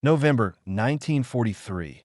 November 1943.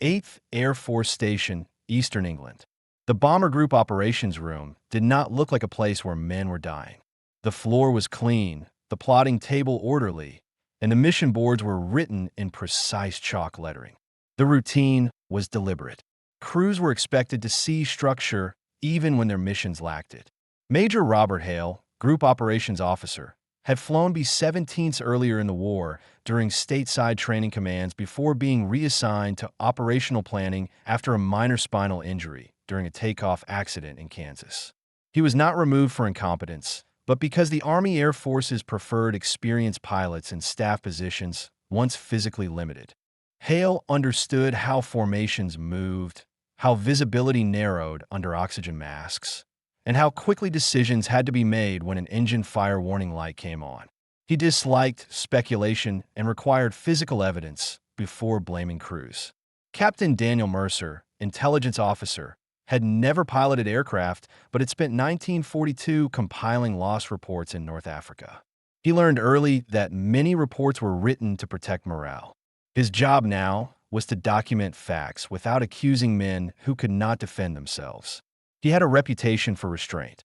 8th Air Force Station, Eastern England. The bomber group operations room did not look like a place where men were dying. The floor was clean, the plotting table orderly, and the mission boards were written in precise chalk lettering. The routine was deliberate. Crews were expected to see structure even when their missions lacked it. Major Robert Hale, Group Operations Officer, had flown B-17’s earlier in the war during stateside training commands before being reassigned to operational planning after a minor spinal injury during a takeoff accident in Kansas. He was not removed for incompetence, but because the Army Air Forces preferred experienced pilots in staff positions once physically limited. Hale understood how formations moved, how visibility narrowed under oxygen masks, and how quickly decisions had to be made when an engine fire warning light came on. He disliked speculation and required physical evidence before blaming crews. Captain Daniel Mercer, intelligence officer, had never piloted aircraft but had spent 1942 compiling loss reports in North Africa. He learned early that many reports were written to protect morale. His job now was to document facts without accusing men who could not defend themselves. He had a reputation for restraint.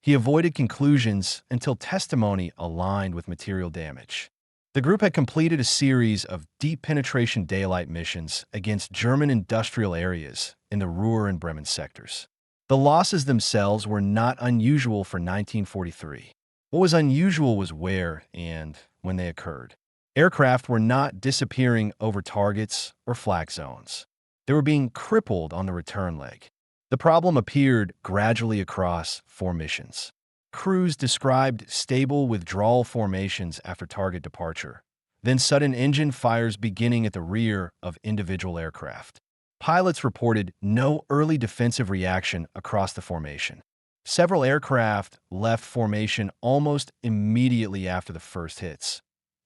He avoided conclusions until testimony aligned with material damage. The group had completed a series of deep penetration daylight missions against German industrial areas in the Ruhr and Bremen sectors. The losses themselves were not unusual for 1943. What was unusual was where and when they occurred. Aircraft were not disappearing over targets or flak zones. They were being crippled on the return leg. The problem appeared gradually across four missions. Crews described stable withdrawal formations after target departure, then sudden engine fires beginning at the rear of individual aircraft. Pilots reported no early defensive reaction across the formation. Several aircraft left formation almost immediately after the first hits,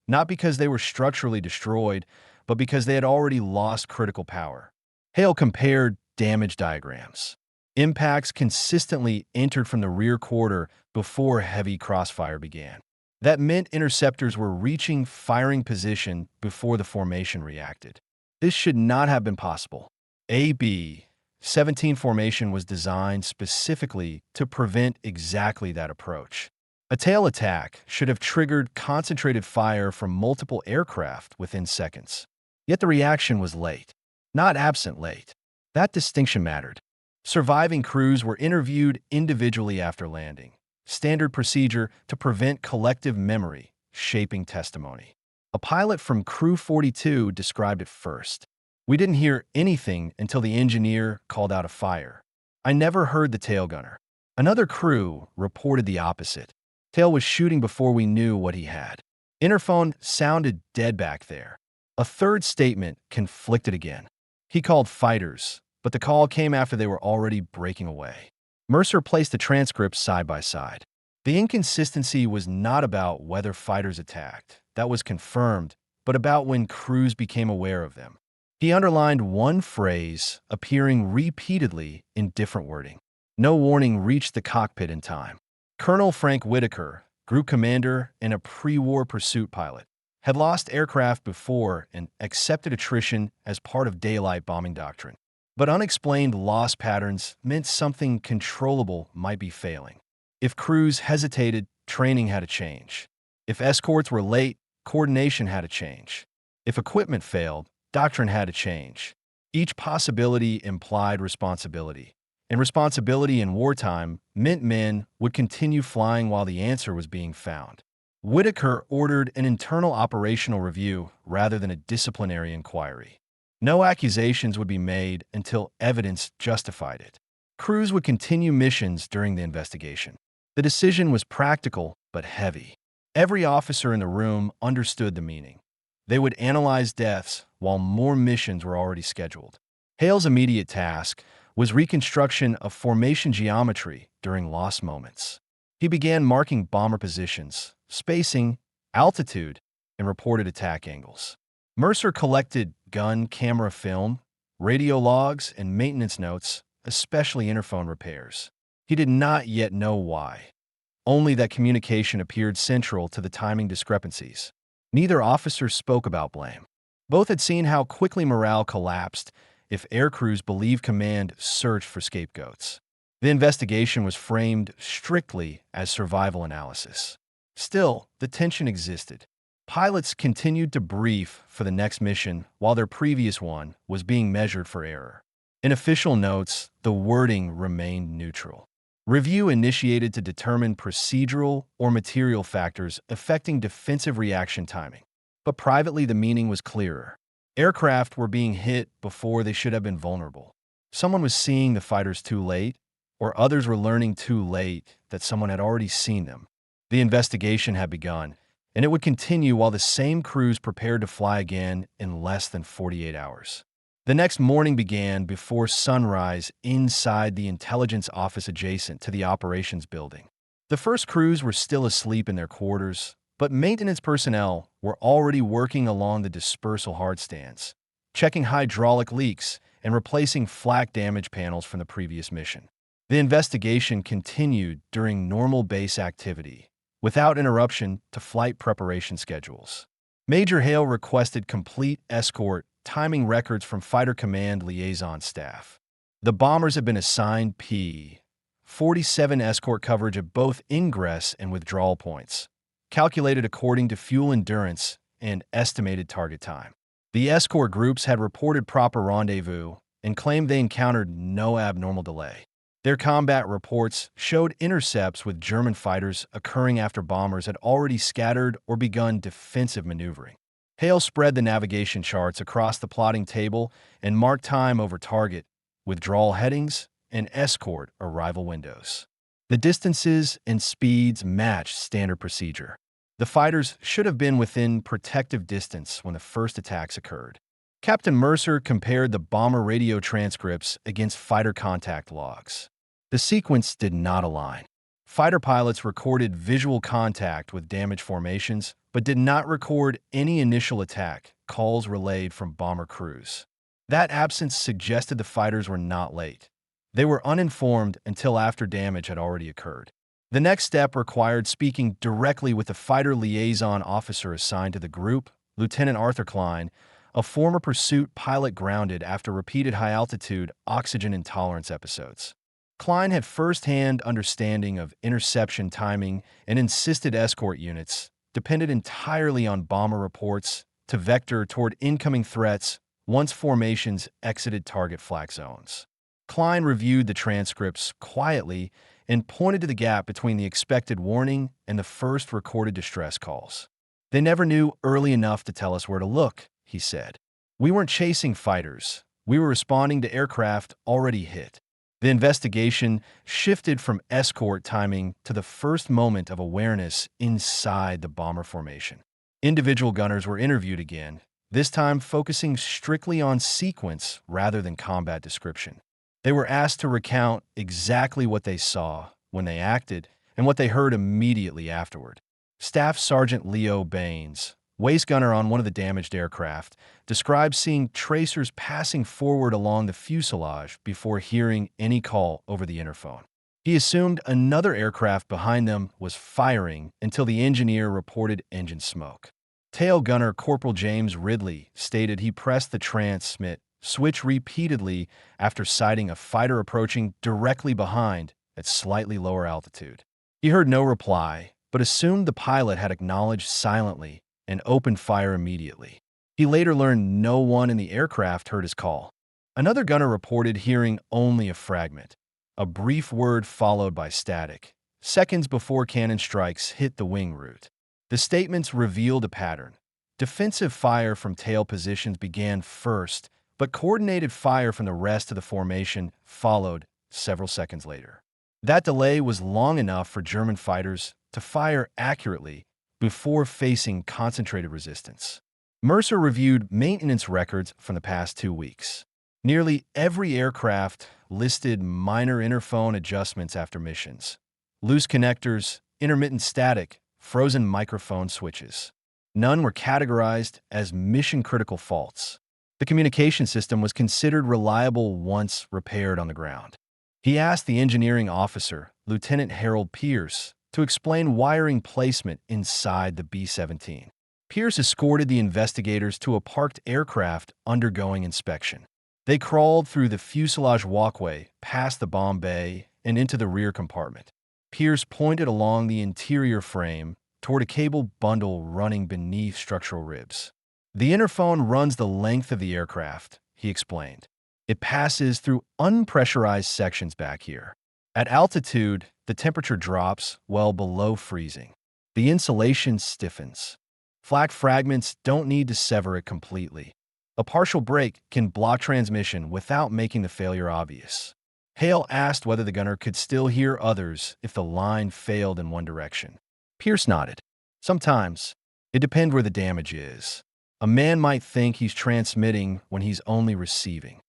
not because they were structurally destroyed, but because they had already lost critical power. Hale compared damage diagrams. Impacts consistently entered from the rear quarter before heavy crossfire began. That meant interceptors were reaching firing position before the formation reacted. This should not have been possible. A B-17 formation was designed specifically to prevent exactly that approach. A tail attack should have triggered concentrated fire from multiple aircraft within seconds. Yet the reaction was late, not absent late. That distinction mattered. Surviving crews were interviewed individually after landing, standard procedure to prevent collective memory shaping testimony. A pilot from Crew 42 described it first. "We didn't hear anything until the engineer called out a fire. I never heard the tail gunner." Another crew reported the opposite. "Tail was shooting before we knew what he had. Interphone sounded dead back there." A third statement conflicted again. He called fighters, but the call came after they were already breaking away. Mercer placed the transcripts side by side. The inconsistency was not about whether fighters attacked, that was confirmed, but about when crews became aware of them. He underlined one phrase appearing repeatedly in different wording. No warning reached the cockpit in time. Colonel Frank Whitaker, group commander and a pre-war pursuit pilot, had lost aircraft before and accepted attrition as part of daylight bombing doctrine. But unexplained loss patterns meant something controllable might be failing. If crews hesitated, training had to change. If escorts were late, coordination had to change. If equipment failed, doctrine had to change. Each possibility implied responsibility, and responsibility in wartime meant men would continue flying while the answer was being found. Whitaker ordered an internal operational review rather than a disciplinary inquiry. No accusations would be made until evidence justified it. Crews would continue missions during the investigation. The decision was practical but heavy. Every officer in the room understood the meaning. They would analyze deaths while more missions were already scheduled. Hale's immediate task was reconstruction of formation geometry during lost moments. He began marking bomber positions, spacing, altitude, and reported attack angles. Mercer collected gun camera film, radio logs, and maintenance notes, especially interphone repairs. He did not yet know why, only that communication appeared central to the timing discrepancies. Neither officer spoke about blame. Both had seen how quickly morale collapsed if air crews believed command searched for scapegoats. The investigation was framed strictly as survival analysis. Still, the tension existed. Pilots continued to brief for the next mission while their previous one was being measured for error. In official notes, the wording remained neutral. Review initiated to determine procedural or material factors affecting defensive reaction timing. But privately, the meaning was clearer. Aircraft were being hit before they should have been vulnerable. Someone was seeing the fighters too late, or others were learning too late that someone had already seen them. The investigation had begun, and it would continue while the same crews prepared to fly again in less than 48 hours. The next morning began before sunrise inside the intelligence office adjacent to the operations building. The first crews were still asleep in their quarters, but maintenance personnel were already working along the dispersal hardstands, checking hydraulic leaks and replacing flak damage panels from the previous mission. The investigation continued during normal base activity, without interruption to flight preparation schedules. Major Hale requested complete escort timing records from Fighter Command liaison staff. The bombers had been assigned P-47 escort coverage at both ingress and withdrawal points, calculated according to fuel endurance and estimated target time. The escort groups had reported proper rendezvous and claimed they encountered no abnormal delay. Their combat reports showed intercepts with German fighters occurring after bombers had already scattered or begun defensive maneuvering. Hale spread the navigation charts across the plotting table and marked time over target, withdrawal headings, and escort arrival windows. The distances and speeds matched standard procedure. The fighters should have been within protective distance when the first attacks occurred. Captain Mercer compared the bomber radio transcripts against fighter contact logs. The sequence did not align. Fighter pilots recorded visual contact with damaged formations, but did not record any initial attack calls relayed from bomber crews. That absence suggested the fighters were not late. They were uninformed until after damage had already occurred. The next step required speaking directly with the fighter liaison officer assigned to the group, Lieutenant Arthur Klein, a former pursuit pilot grounded after repeated high-altitude oxygen intolerance episodes. Klein had first-hand understanding of interception timing and insisted escort units depended entirely on bomber reports to vector toward incoming threats once formations exited target flak zones. Klein reviewed the transcripts quietly and pointed to the gap between the expected warning and the first recorded distress calls. "They never knew early enough to tell us where to look," he said. "We weren't chasing fighters. We were responding to aircraft already hit." The investigation shifted from escort timing to the first moment of awareness inside the bomber formation. Individual gunners were interviewed again, this time focusing strictly on sequence rather than combat description. They were asked to recount exactly what they saw when they acted and what they heard immediately afterward. Staff Sergeant Leo Baines, waist gunner on one of the damaged aircraft, described seeing tracers passing forward along the fuselage before hearing any call over the interphone. He assumed another aircraft behind them was firing until the engineer reported engine smoke. Tail gunner Corporal James Ridley stated he pressed the transmit switch repeatedly after sighting a fighter approaching directly behind at slightly lower altitude. He heard no reply, but assumed the pilot had acknowledged silently and opened fire immediately. He later learned no one in the aircraft heard his call. Another gunner reported hearing only a fragment, a brief word followed by static, seconds before cannon strikes hit the wing root. The statements revealed a pattern. Defensive fire from tail positions began first, but coordinated fire from the rest of the formation followed several seconds later. That delay was long enough for German fighters to fire accurately before facing concentrated resistance. Mercer reviewed maintenance records from the past 2 weeks. Nearly every aircraft listed minor interphone adjustments after missions. Loose connectors, intermittent static, frozen microphone switches. None were categorized as mission-critical faults. The communication system was considered reliable once repaired on the ground. He asked the engineering officer, Lieutenant Harold Pierce, to explain wiring placement inside the B-17. Pierce escorted the investigators to a parked aircraft undergoing inspection. They crawled through the fuselage walkway, past the bomb bay, and into the rear compartment. Pierce pointed along the interior frame toward a cable bundle running beneath structural ribs. The interphone runs the length of the aircraft, he explained. It passes through unpressurized sections back here. At altitude, the temperature drops well below freezing. The insulation stiffens. Flak fragments don't need to sever it completely. A partial break can block transmission without making the failure obvious. Hale asked whether the gunner could still hear others if the line failed in one direction. Pierce nodded. Sometimes. It depends where the damage is. A man might think he's transmitting when he's only receiving.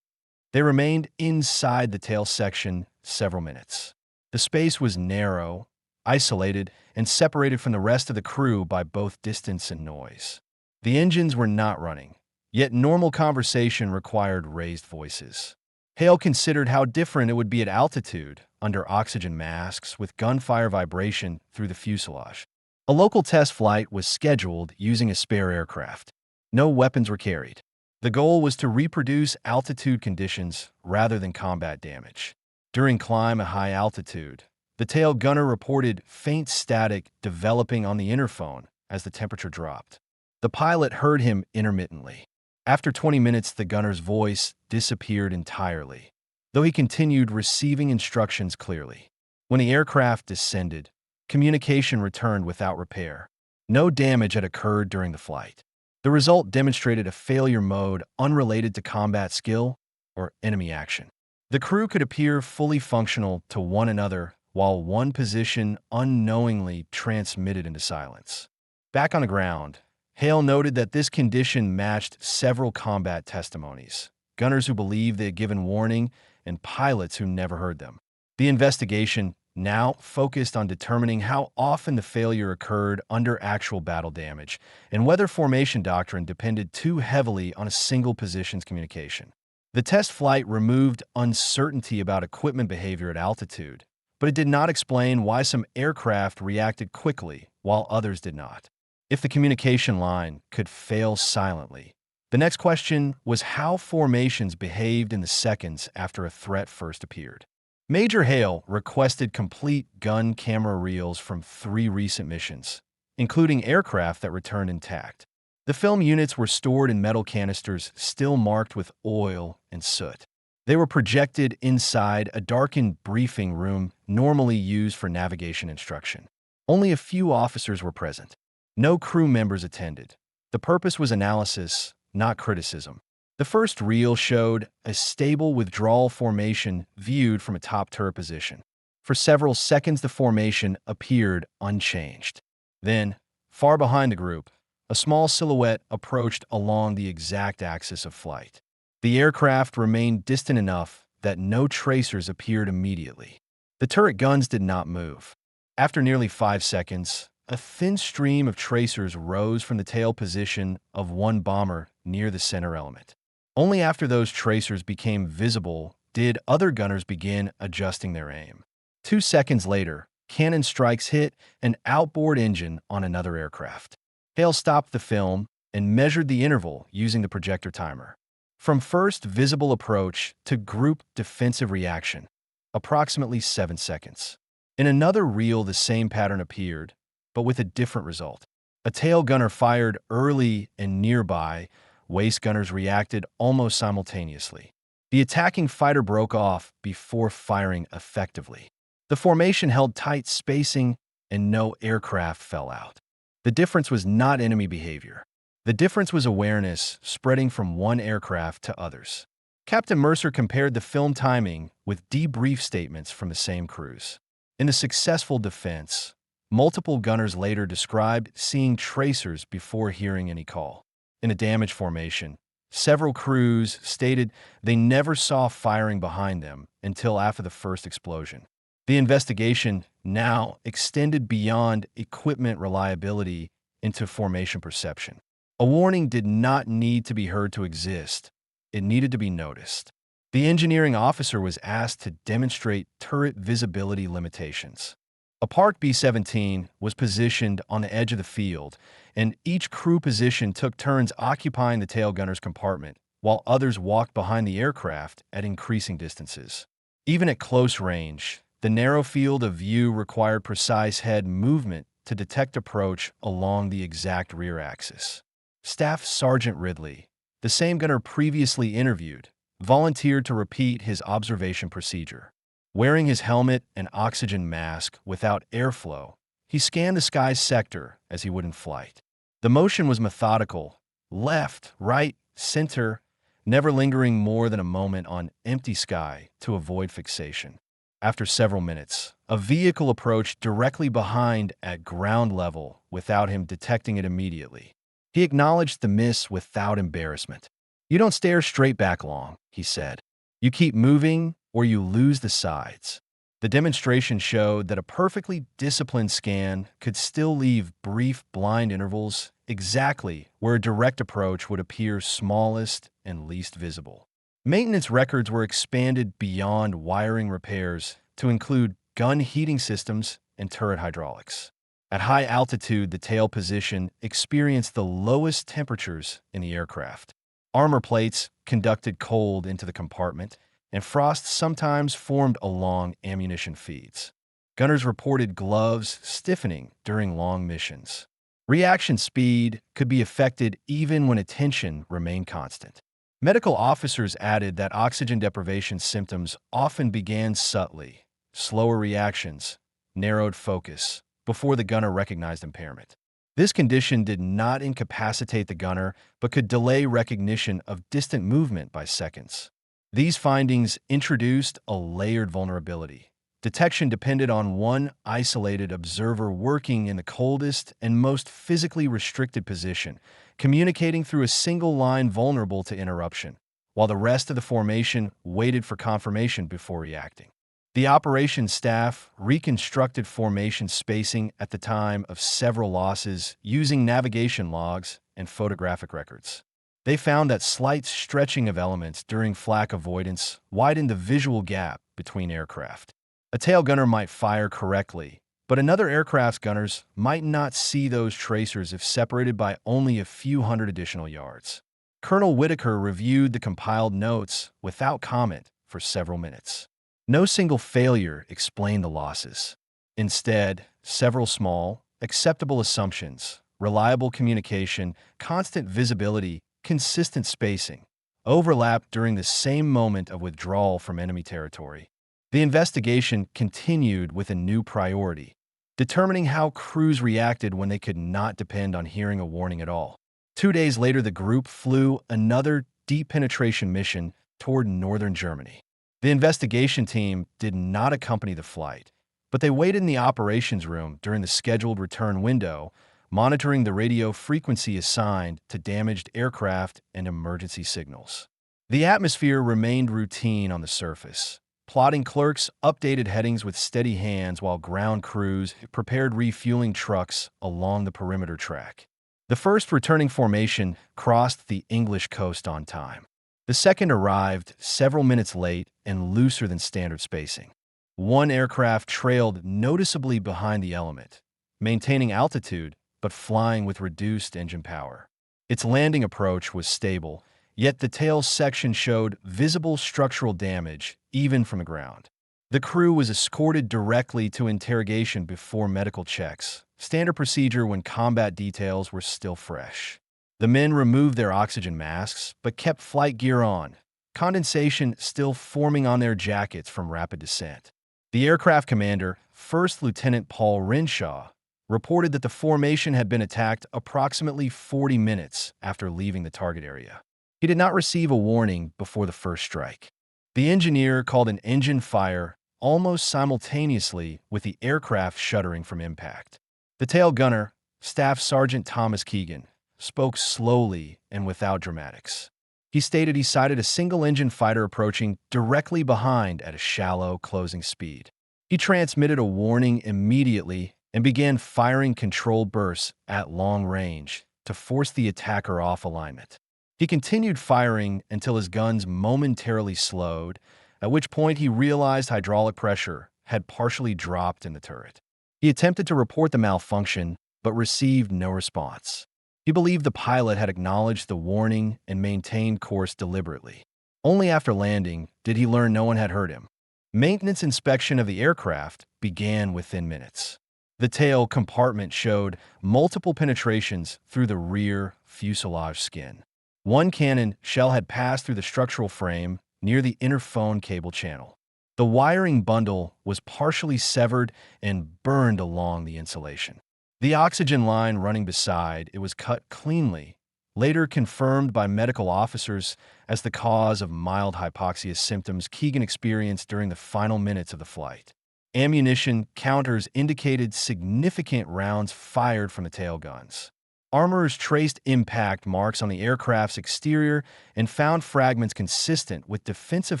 They remained inside the tail section several minutes. The space was narrow, isolated, and separated from the rest of the crew by both distance and noise. The engines were not running, yet normal conversation required raised voices. Hale considered how different it would be at altitude, under oxygen masks, with gunfire vibration through the fuselage. A local test flight was scheduled using a spare aircraft. No weapons were carried. The goal was to reproduce altitude conditions rather than combat damage. During climb at high altitude, the tail gunner reported faint static developing on the interphone as the temperature dropped. The pilot heard him intermittently. After 20 minutes, the gunner's voice disappeared entirely, though he continued receiving instructions clearly. When the aircraft descended, communication returned without repair. No damage had occurred during the flight. The result demonstrated a failure mode unrelated to combat skill or enemy action. The crew could appear fully functional to one another while one position unknowingly transmitted into silence. Back on the ground, Hale noted that this condition matched several combat testimonies, gunners who believed they had given warning and pilots who never heard them. The investigation now focused on determining how often the failure occurred under actual battle damage and whether formation doctrine depended too heavily on a single position's communication. The test flight removed uncertainty about equipment behavior at altitude, but it did not explain why some aircraft reacted quickly while others did not. If the communication line could fail silently, the next question was how formations behaved in the seconds after a threat first appeared. Major Hale requested complete gun camera reels from 3 recent missions, including aircraft that returned intact. The film units were stored in metal canisters still marked with oil and soot. They were projected inside a darkened briefing room normally used for navigation instruction. Only a few officers were present. No crew members attended. The purpose was analysis, not criticism. The first reel showed a stable withdrawal formation viewed from a top turret position. For several seconds, the formation appeared unchanged. Then, far behind the group, a small silhouette approached along the exact axis of flight. The aircraft remained distant enough that no tracers appeared immediately. The turret guns did not move. After nearly 5 seconds, a thin stream of tracers rose from the tail position of one bomber near the center element. Only after those tracers became visible did other gunners begin adjusting their aim. 2 seconds later, cannon strikes hit an outboard engine on another aircraft. Hale stopped the film and measured the interval using the projector timer. From first visible approach to group defensive reaction, approximately 7 seconds. In another reel, the same pattern appeared, but with a different result. A tail gunner fired early and nearby. Waist gunners reacted almost simultaneously. The attacking fighter broke off before firing effectively. The formation held tight spacing and no aircraft fell out. The difference was not enemy behavior. The difference was awareness spreading from one aircraft to others. Captain Mercer compared the film timing with debrief statements from the same crews. In the successful defense, multiple gunners later described seeing tracers before hearing any call. In a damage formation, several crews stated they never saw firing behind them until after the first explosion. The investigation now extended beyond equipment reliability into formation perception. A warning did not need to be heard to exist. It needed to be noticed. The engineering officer was asked to demonstrate turret visibility limitations. A parked B-17 was positioned on the edge of the field, and each crew position took turns occupying the tail gunner's compartment, while others walked behind the aircraft at increasing distances. Even at close range, the narrow field of view required precise head movement to detect approach along the exact rear axis. Staff Sergeant Ridley, the same gunner previously interviewed, volunteered to repeat his observation procedure. Wearing his helmet and oxygen mask without airflow, he scanned the sky's sector as he would in flight. The motion was methodical, left, right, center, never lingering more than a moment on empty sky to avoid fixation. After several minutes, a vehicle approached directly behind at ground level without him detecting it immediately. He acknowledged the miss without embarrassment. "You don't stare straight back long," he said. "You keep moving or you lose the sides." The demonstration showed that a perfectly disciplined scan could still leave brief blind intervals exactly where a direct approach would appear smallest and least visible. Maintenance records were expanded beyond wiring repairs to include gun heating systems and turret hydraulics. At high altitude, the tail position experienced the lowest temperatures in the aircraft. Armor plates conducted cold into the compartment, and frost sometimes formed along ammunition feeds. Gunners reported gloves stiffening during long missions. Reaction speed could be affected even when attention remained constant. Medical officers added that oxygen deprivation symptoms often began subtly, slower reactions, narrowed focus, before the gunner recognized impairment. This condition did not incapacitate the gunner, but could delay recognition of distant movement by seconds. These findings introduced a layered vulnerability. Detection depended on one isolated observer working in the coldest and most physically restricted position, communicating through a single line vulnerable to interruption, while the rest of the formation waited for confirmation before reacting. The operations staff reconstructed formation spacing at the time of several losses using navigation logs and photographic records. They found that slight stretching of elements during flak avoidance widened the visual gap between aircraft. A tail gunner might fire correctly, but another aircraft's gunners might not see those tracers if separated by only a few hundred additional yards. Colonel Whitaker reviewed the compiled notes without comment for several minutes. No single failure explained the losses. Instead, several small, acceptable assumptions, reliable communication, constant visibility, consistent spacing, overlapped during the same moment of withdrawal from enemy territory. The investigation continued with a new priority: determining how crews reacted when they could not depend on hearing a warning at all. 2 days later, the group flew another deep penetration mission toward northern Germany. The investigation team did not accompany the flight, but they waited in the operations room during the scheduled return window, monitoring the radio frequency assigned to damaged aircraft and emergency signals. The atmosphere remained routine on the surface. Plotting clerks updated headings with steady hands while ground crews prepared refueling trucks along the perimeter track. The first returning formation crossed the English coast on time. The second arrived several minutes late and looser than standard spacing. One aircraft trailed noticeably behind the element, maintaining altitude but flying with reduced engine power. Its landing approach was stable, yet the tail section showed visible structural damage even from the ground. The crew was escorted directly to interrogation before medical checks, standard procedure when combat details were still fresh. The men removed their oxygen masks but kept flight gear on, condensation still forming on their jackets from rapid descent. The aircraft commander, First Lieutenant Paul Renshaw, reported that the formation had been attacked approximately 40 minutes after leaving the target area. He did not receive a warning before the first strike. The engineer called an engine fire almost simultaneously with the aircraft shuddering from impact. The tail gunner, Staff Sergeant Thomas Keegan, spoke slowly and without dramatics. He stated he sighted a single-engine fighter approaching directly behind at a shallow, closing speed. He transmitted a warning immediately and began firing controlled bursts at long range to force the attacker off alignment. He continued firing until his guns momentarily slowed, at which point he realized hydraulic pressure had partially dropped in the turret. He attempted to report the malfunction, but received no response. He believed the pilot had acknowledged the warning and maintained course deliberately. Only after landing did he learn no one had heard him. Maintenance inspection of the aircraft began within minutes. The tail compartment showed multiple penetrations through the rear fuselage skin. One cannon shell had passed through the structural frame near the inner phone cable channel. The wiring bundle was partially severed and burned along the insulation. The oxygen line running beside it was cut cleanly, later confirmed by medical officers as the cause of mild hypoxia symptoms Keegan experienced during the final minutes of the flight. Ammunition counters indicated significant rounds fired from the tail guns. Armorers traced impact marks on the aircraft's exterior and found fragments consistent with defensive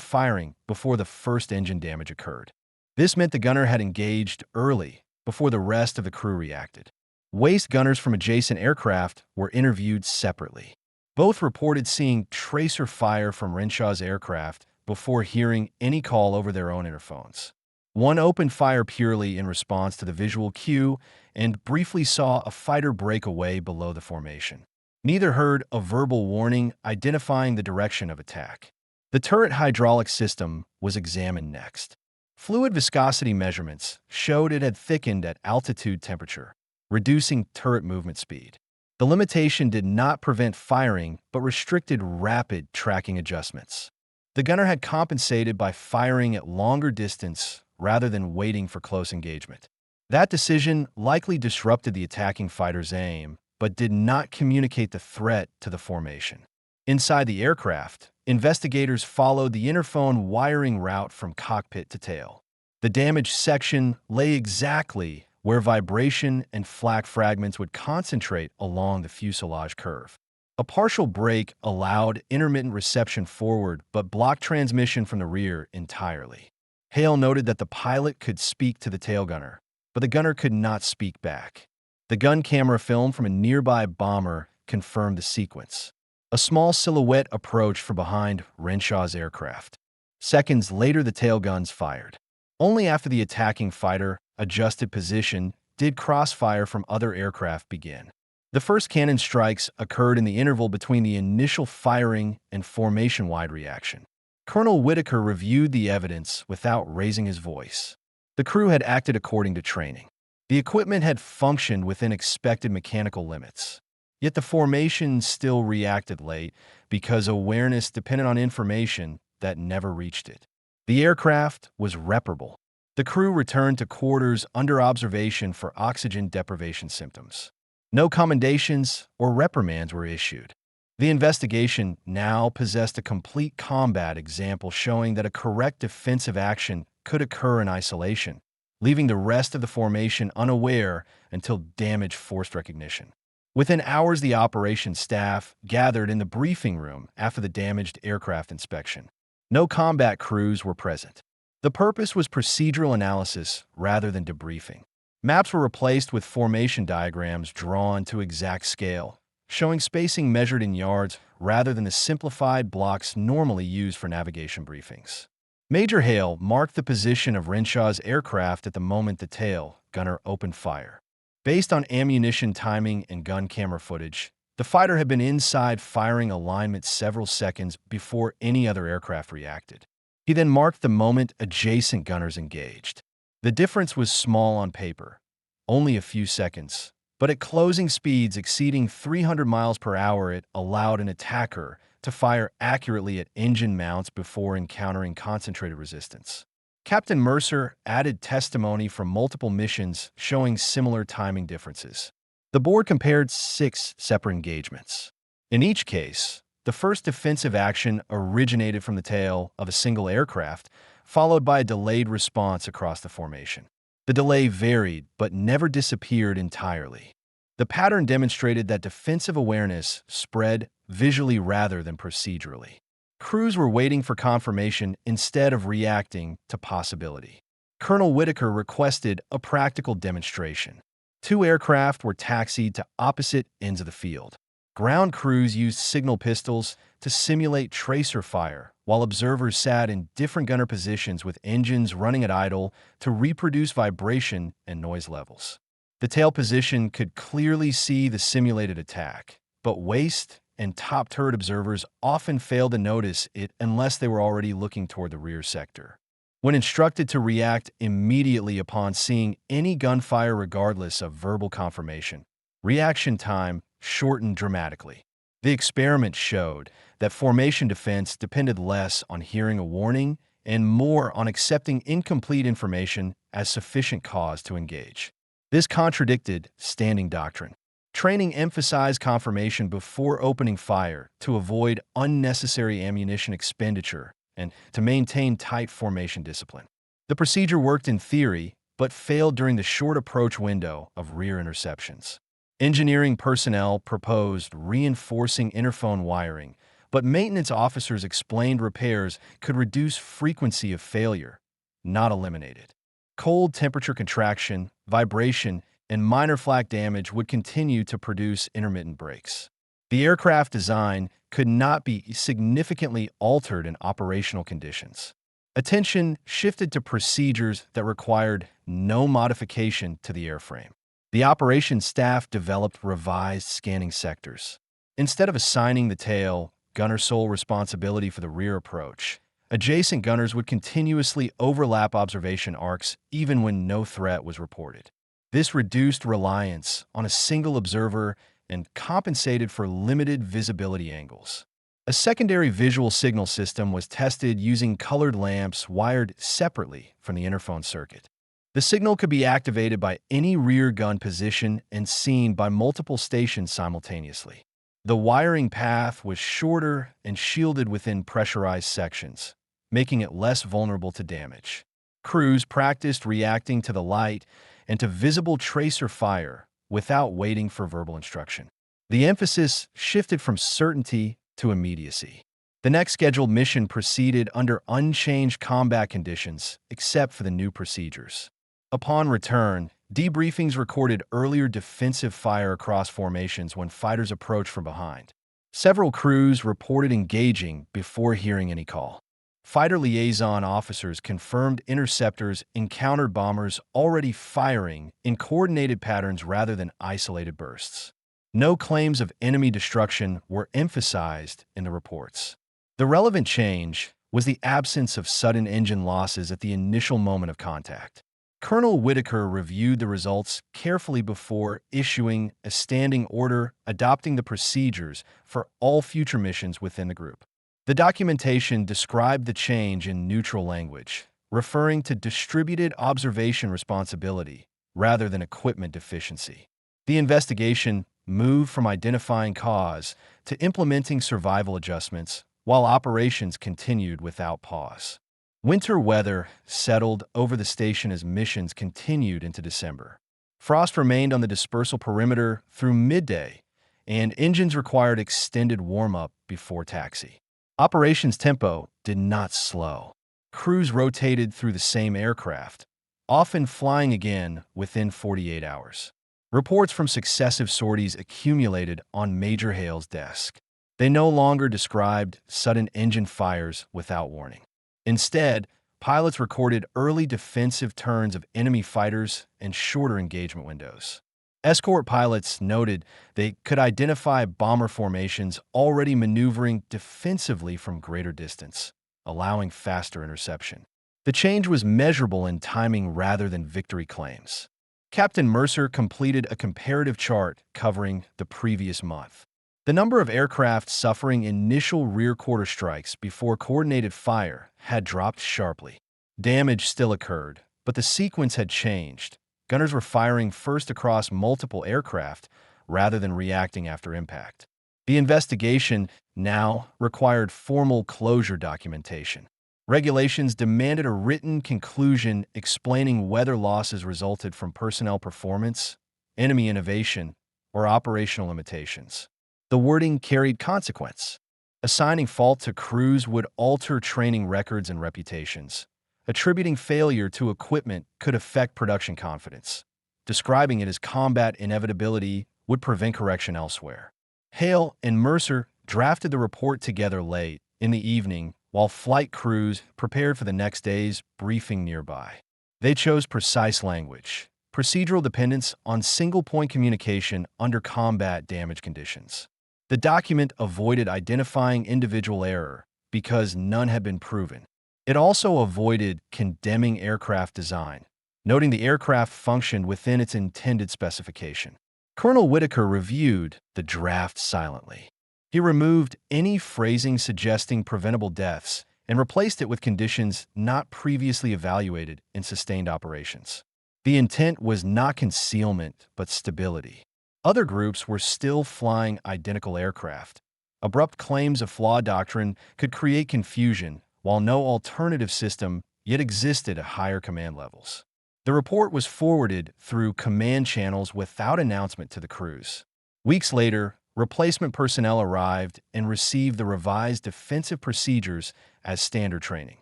firing before the first engine damage occurred. This meant the gunner had engaged early, before the rest of the crew reacted. Waist gunners from adjacent aircraft were interviewed separately. Both reported seeing tracer fire from Renshaw's aircraft before hearing any call over their own interphones. One opened fire purely in response to the visual cue and briefly saw a fighter break away below the formation. Neither heard a verbal warning identifying the direction of attack. The turret hydraulic system was examined next. Fluid viscosity measurements showed it had thickened at altitude temperature, reducing turret movement speed. The limitation did not prevent firing but restricted rapid tracking adjustments. The gunner had compensated by firing at longer distance rather than waiting for close engagement. That decision likely disrupted the attacking fighter's aim, but did not communicate the threat to the formation. Inside the aircraft, investigators followed the interphone wiring route from cockpit to tail. The damaged section lay exactly where vibration and flak fragments would concentrate along the fuselage curve. A partial break allowed intermittent reception forward but blocked transmission from the rear entirely. Hale noted that the pilot could speak to the tail gunner, but the gunner could not speak back. The gun camera film from a nearby bomber confirmed the sequence. A small silhouette approached from behind Renshaw's aircraft. Seconds later, the tail guns fired. Only after the attacking fighter adjusted position did crossfire from other aircraft begin. The first cannon strikes occurred in the interval between the initial firing and formation-wide reaction. Colonel Whitaker reviewed the evidence without raising his voice. The crew had acted according to training. The equipment had functioned within expected mechanical limits. Yet the formation still reacted late because awareness depended on information that never reached it. The aircraft was reparable. The crew returned to quarters under observation for oxygen deprivation symptoms. No commendations or reprimands were issued. The investigation now possessed a complete combat example showing that a correct defensive action could occur in isolation, leaving the rest of the formation unaware until damage forced recognition. Within hours, the operations staff gathered in the briefing room after the damaged aircraft inspection. No combat crews were present. The purpose was procedural analysis rather than debriefing. Maps were replaced with formation diagrams drawn to exact scale, showing spacing measured in yards rather than the simplified blocks normally used for navigation briefings. Major Hale marked the position of Renshaw's aircraft at the moment the tail gunner opened fire. Based on ammunition timing and gun camera footage, the fighter had been inside firing alignment several seconds before any other aircraft reacted. He then marked the moment adjacent gunners engaged. The difference was small on paper, only a few seconds, but at closing speeds exceeding 300 miles per hour, it allowed an attacker to fire accurately at engine mounts before encountering concentrated resistance. Captain Mercer added testimony from multiple missions showing similar timing differences. The board compared 6 separate engagements. In each case, the first defensive action originated from the tail of a single aircraft, followed by a delayed response across the formation. The delay varied but never disappeared entirely. The pattern demonstrated that defensive awareness spread visually rather than procedurally. Crews were waiting for confirmation instead of reacting to possibility. Colonel Whitaker requested a practical demonstration. 2 aircraft were taxied to opposite ends of the field. Ground crews used signal pistols to simulate tracer fire while observers sat in different gunner positions with engines running at idle to reproduce vibration and noise levels. The tail position could clearly see the simulated attack, but waist and top turret observers often failed to notice it unless they were already looking toward the rear sector. When instructed to react immediately upon seeing any gunfire regardless of verbal confirmation, reaction time shortened dramatically. The experiment showed that formation defense depended less on hearing a warning and more on accepting incomplete information as sufficient cause to engage. This contradicted standing doctrine. Training emphasized confirmation before opening fire to avoid unnecessary ammunition expenditure and to maintain tight formation discipline. The procedure worked in theory, but failed during the short approach window of rear interceptions. Engineering personnel proposed reinforcing interphone wiring, but maintenance officers explained repairs could reduce frequency of failure, not eliminate it. Cold temperature contraction, vibration, and minor flak damage would continue to produce intermittent breaks. The aircraft design could not be significantly altered in operational conditions. Attention shifted to procedures that required no modification to the airframe. The operations staff developed revised scanning sectors. Instead of assigning the tail gunner sole responsibility for the rear approach, adjacent gunners would continuously overlap observation arcs even when no threat was reported. This reduced reliance on a single observer and compensated for limited visibility angles. A secondary visual signal system was tested using colored lamps wired separately from the interphone circuit. The signal could be activated by any rear gun position and seen by multiple stations simultaneously. The wiring path was shorter and shielded within pressurized sections, making it less vulnerable to damage. Crews practiced reacting to the light and to visible tracer fire without waiting for verbal instruction. The emphasis shifted from certainty to immediacy. The next scheduled mission proceeded under unchanged combat conditions, except for the new procedures. Upon return, debriefings recorded earlier defensive fire across formations when fighters approached from behind. Several crews reported engaging before hearing any call. Fighter liaison officers confirmed interceptors encountered bombers already firing in coordinated patterns rather than isolated bursts. No claims of enemy destruction were emphasized in the reports. The relevant change was the absence of sudden engine losses at the initial moment of contact. Colonel Whitaker reviewed the results carefully before issuing a standing order adopting the procedures for all future missions within the group. The documentation described the change in neutral language, referring to distributed observation responsibility rather than equipment deficiency. The investigation moved from identifying cause to implementing survival adjustments while operations continued without pause. Winter weather settled over the station as missions continued into December. Frost remained on the dispersal perimeter through midday, and engines required extended warm-up before taxi. Operations tempo did not slow. Crews rotated through the same aircraft, often flying again within 48 hours. Reports from successive sorties accumulated on Major Hale's desk. They no longer described sudden engine fires without warning. Instead, pilots recorded early defensive turns of enemy fighters and shorter engagement windows. Escort pilots noted they could identify bomber formations already maneuvering defensively from greater distance, allowing faster interception. The change was measurable in timing rather than victory claims. Captain Mercer completed a comparative chart covering the previous month. The number of aircraft suffering initial rear quarter strikes before coordinated fire had dropped sharply. Damage still occurred, but the sequence had changed. Gunners were firing first across multiple aircraft rather than reacting after impact. The investigation now required formal closure documentation. Regulations demanded a written conclusion explaining whether losses resulted from personnel performance, enemy innovation, or operational limitations. The wording carried consequence. Assigning fault to crews would alter training records and reputations. Attributing failure to equipment could affect production confidence. Describing it as combat inevitability would prevent correction elsewhere. Hale and Mercer drafted the report together late in the evening while flight crews prepared for the next day's briefing nearby. They chose precise language, procedural dependence on single-point communication under combat damage conditions. The document avoided identifying individual error because none had been proven. It also avoided condemning aircraft design, noting the aircraft functioned within its intended specification. Colonel Whitaker reviewed the draft silently. He removed any phrasing suggesting preventable deaths and replaced it with conditions not previously evaluated in sustained operations. The intent was not concealment, but stability. Other groups were still flying identical aircraft. Abrupt claims of flawed doctrine could create confusion, while no alternative system yet existed at higher command levels. The report was forwarded through command channels without announcement to the crews. Weeks later, replacement personnel arrived and received the revised defensive procedures as standard training.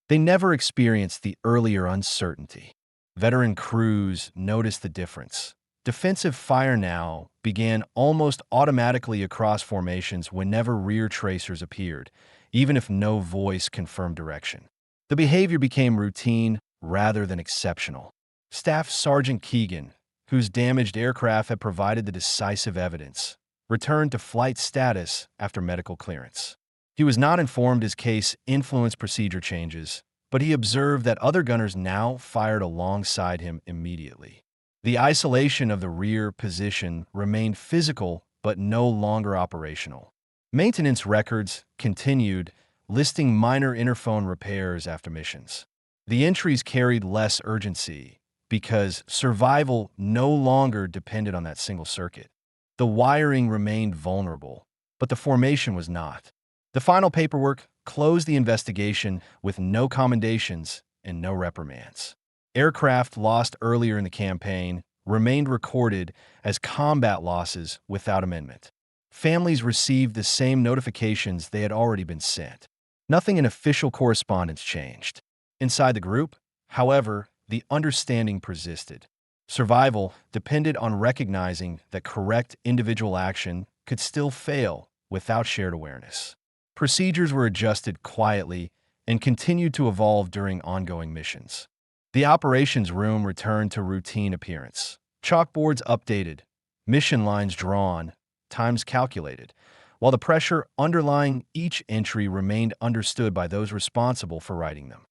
They never experienced the earlier uncertainty. Veteran crews noticed the difference. Defensive fire now began almost automatically across formations whenever rear tracers appeared, even if no voice confirmed direction. The behavior became routine rather than exceptional. Staff Sergeant Keegan, whose damaged aircraft had provided the decisive evidence, returned to flight status after medical clearance. He was not informed his case influenced procedure changes, but he observed that other gunners now fired alongside him immediately. The isolation of the rear position remained physical but no longer operational. Maintenance records continued, listing minor interphone repairs after missions. The entries carried less urgency because survival no longer depended on that single circuit. The wiring remained vulnerable, but the formation was not. The final paperwork closed the investigation with no commendations and no reprimands. Aircraft lost earlier in the campaign remained recorded as combat losses without amendment. Families received the same notifications they had already been sent. Nothing in official correspondence changed. Inside the group, however, the understanding persisted. Survival depended on recognizing that correct individual action could still fail without shared awareness. Procedures were adjusted quietly and continued to evolve during ongoing missions. The operations room returned to routine appearance. Chalkboards updated, mission lines drawn, times calculated, while the pressure underlying each entry remained understood by those responsible for writing them.